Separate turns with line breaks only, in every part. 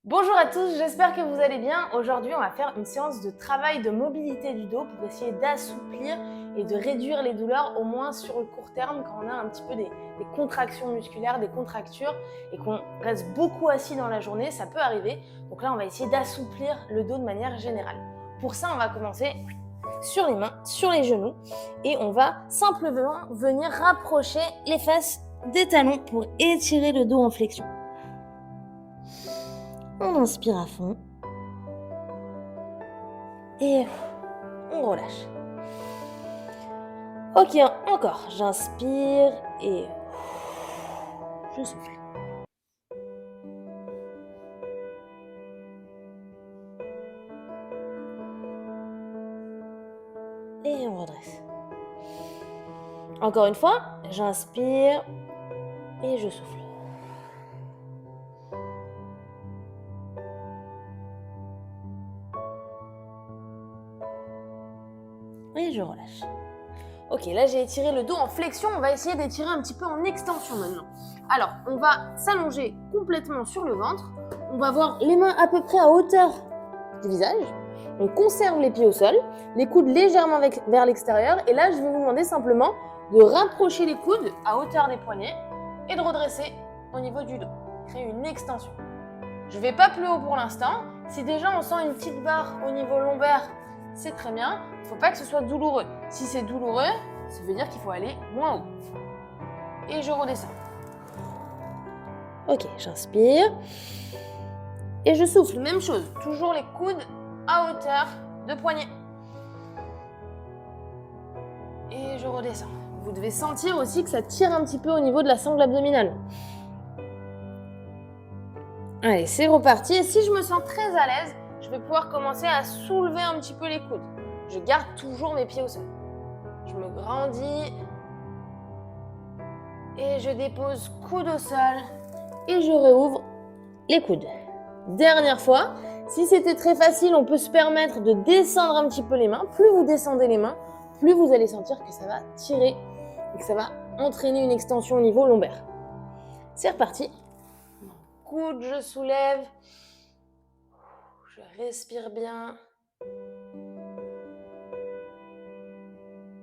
Bonjour à tous, j'espère que vous allez bien. Aujourd'hui, on va faire une séance de travail de mobilité du dos pour essayer d'assouplir et de réduire les douleurs, au moins sur le court terme, quand on a un petit peu des contractions musculaires, des contractures et qu'on reste beaucoup assis dans la journée, ça peut arriver. Donc là, on va essayer d'assouplir le dos de manière générale. Pour ça, on va commencer sur les mains, sur les genoux et on va simplement venir rapprocher les fesses des talons pour étirer le dos en flexion. On inspire à fond. Et on relâche. Ok, encore. J'inspire et je souffle. Et on redresse. Encore une fois, j'inspire et je souffle. Et je relâche. Ok, là j'ai étiré le dos en flexion, on va essayer d'étirer un petit peu en extension maintenant. Alors, on va s'allonger complètement sur le ventre, on va avoir les mains à peu près à hauteur du visage, on conserve les pieds au sol, les coudes légèrement vers l'extérieur, et là je vais vous demander simplement de rapprocher les coudes à hauteur des poignets et de redresser au niveau du dos, créer une extension. Je ne vais pas plus haut pour l'instant, si déjà on sent une petite barre au niveau lombaire, c'est très bien, il ne faut pas que ce soit douloureux. Si c'est douloureux, ça veut dire qu'il faut aller moins haut. Et je redescends. Ok, j'inspire. Et je souffle, même chose, toujours les coudes à hauteur de poignet. Et je redescends. Vous devez sentir aussi que ça tire un petit peu au niveau de la sangle abdominale. Allez, c'est reparti. Et si je me sens très à l'aise, je vais pouvoir commencer à soulever un petit peu les coudes. Je garde toujours mes pieds au sol. Je me grandis et je dépose coude au sol et je réouvre les coudes. Dernière fois, si c'était très facile, on peut se permettre de descendre un petit peu les mains. Plus vous descendez les mains, plus vous allez sentir que ça va tirer et que ça va entraîner une extension au niveau lombaire. C'est reparti. Coude, je soulève. Je respire bien.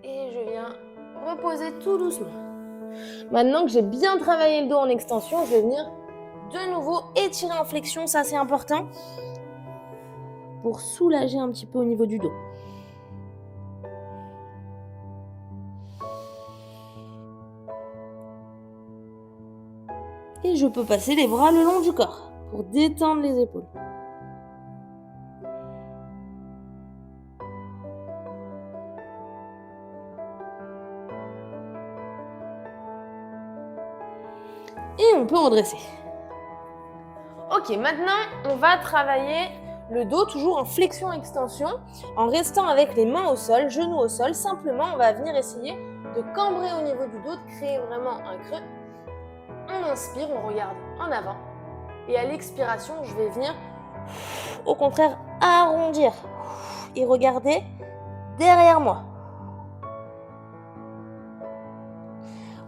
Et je viens reposer tout doucement. Maintenant que j'ai bien travaillé le dos en extension, je vais venir de nouveau étirer en flexion, ça c'est important, pour soulager un petit peu au niveau du dos. Et je peux passer les bras le long du corps pour détendre les épaules. Et on peut redresser. Ok, maintenant on va travailler le dos toujours en flexion-extension, en restant avec les mains au sol, genoux au sol. Simplement, on va venir essayer de cambrer au niveau du dos, de créer vraiment un creux. On inspire, on regarde en avant. Et à l'expiration, je vais venir, au contraire, arrondir et regarder derrière moi.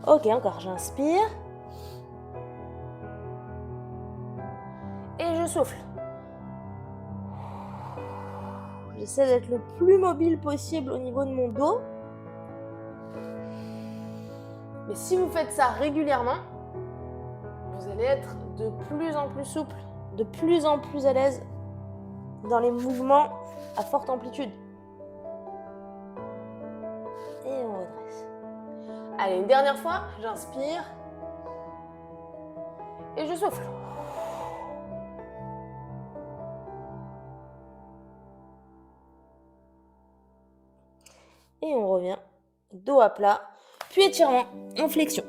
Ok, encore, j'inspire. Et je souffle. J'essaie d'être le plus mobile possible au niveau de mon dos. Mais si vous faites ça régulièrement, vous allez être de plus en plus souple, de plus en plus à l'aise dans les mouvements à forte amplitude. Et on redresse. Allez, une dernière fois, j'inspire. Et je souffle. Et on revient, dos à plat, puis étirement en flexion.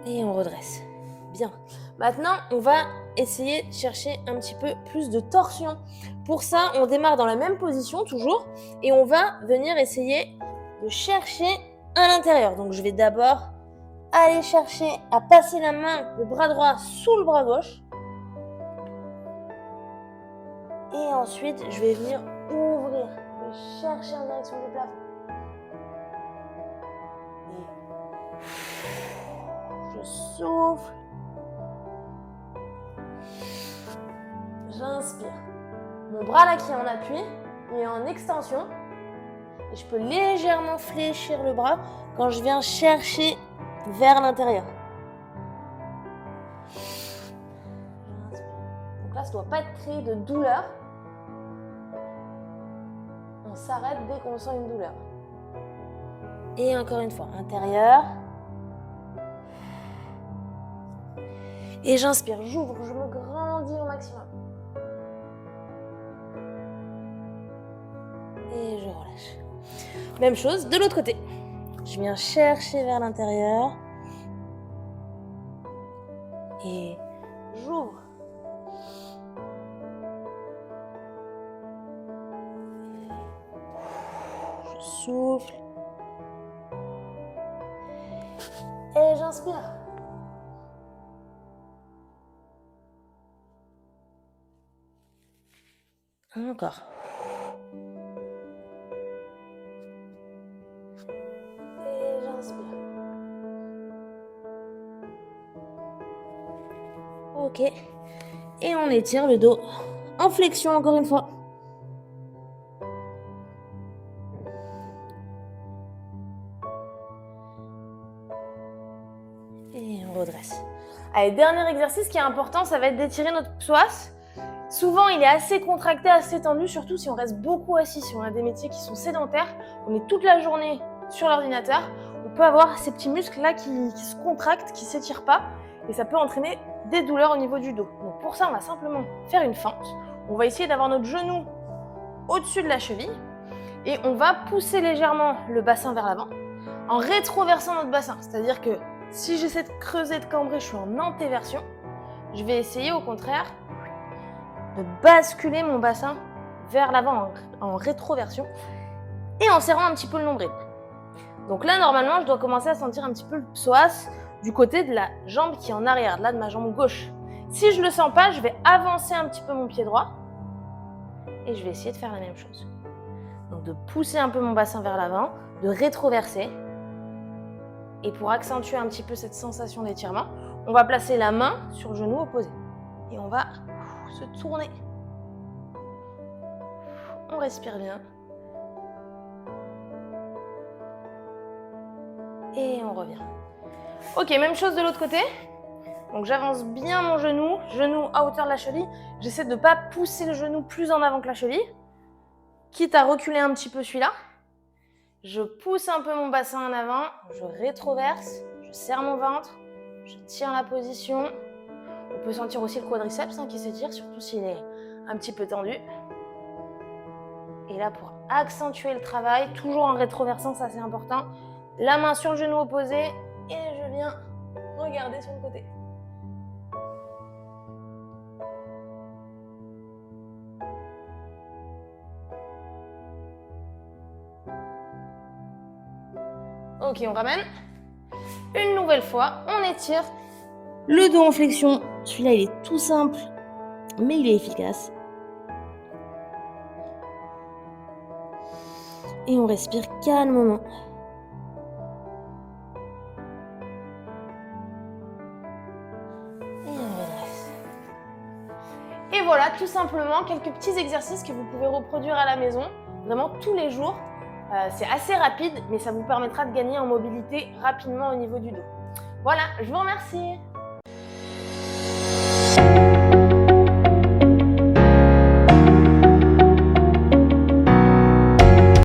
Et on redresse. Bien. Maintenant, on va essayer de chercher un petit peu plus de torsion. Pour ça, on démarre dans la même position toujours et on va venir essayer de chercher à l'intérieur. Donc, je vais d'abord aller chercher à passer la main, le bras droit sous le bras gauche. Et ensuite, je vais venir ouvrir le chercher en direction du plafond. Et je souffle. J'inspire. Mon bras là qui est en appui, il est en extension. Et je peux légèrement fléchir le bras quand je viens chercher vers l'intérieur. Donc là, ça ne doit pas créer de douleur. On s'arrête dès qu'on sent une douleur. Et encore une fois, intérieur. Et j'inspire, j'ouvre, je me grandis au maximum. Et je relâche. Même chose de l'autre côté. Je viens chercher vers l'intérieur. Et j'ouvre. Je souffle. Et j'inspire. Encore. Et j'inspire. Ok. Et on étire le dos en flexion encore une fois. Et on redresse. Allez, dernier exercice qui est important, ça va être d'étirer notre psoas. Souvent, il est assez contracté, assez tendu, surtout si on reste beaucoup assis. Si on a des métiers qui sont sédentaires, on est toute la journée sur l'ordinateur, on peut avoir ces petits muscles-là qui se contractent, qui ne s'étirent pas, et ça peut entraîner des douleurs au niveau du dos. Donc pour ça, on va simplement faire une fente. On va essayer d'avoir notre genou au-dessus de la cheville, et on va pousser légèrement le bassin vers l'avant, en rétroversant notre bassin. C'est-à-dire que si j'essaie de creuser, de cambrer, je suis en antéversion, je vais essayer au contraire de basculer mon bassin vers l'avant en rétroversion et en serrant un petit peu le nombril. Donc là, normalement, je dois commencer à sentir un petit peu le psoas du côté de la jambe qui est en arrière, là de ma jambe gauche. Si je ne le sens pas, je vais avancer un petit peu mon pied droit et je vais essayer de faire la même chose. Donc de pousser un peu mon bassin vers l'avant, de rétroverser. Et pour accentuer un petit peu cette sensation d'étirement, on va placer la main sur le genou opposé. Et on va se tourner. On respire bien. Et on revient. Ok, même chose de l'autre côté. Donc j'avance bien mon genou à hauteur de la cheville. J'essaie de ne pas pousser le genou plus en avant que la cheville, quitte à reculer un petit peu celui-là. Je pousse un peu mon bassin en avant, je rétroverse, je serre mon ventre, je tiens la position. On peut sentir aussi le quadriceps qui s'étire, surtout s'il est un petit peu tendu. Et là, pour accentuer le travail, toujours en rétroversant, ça c'est important, la main sur le genou opposé et je viens regarder sur le côté. Ok, on ramène. Une nouvelle fois, on étire. Le dos en flexion, celui-là il est tout simple, mais il est efficace. Et on respire calmement. Et on redresse. Et voilà, tout simplement, quelques petits exercices que vous pouvez reproduire à la maison, vraiment tous les jours. C'est assez rapide, mais ça vous permettra de gagner en mobilité rapidement au niveau du dos. Voilà, je vous remercie.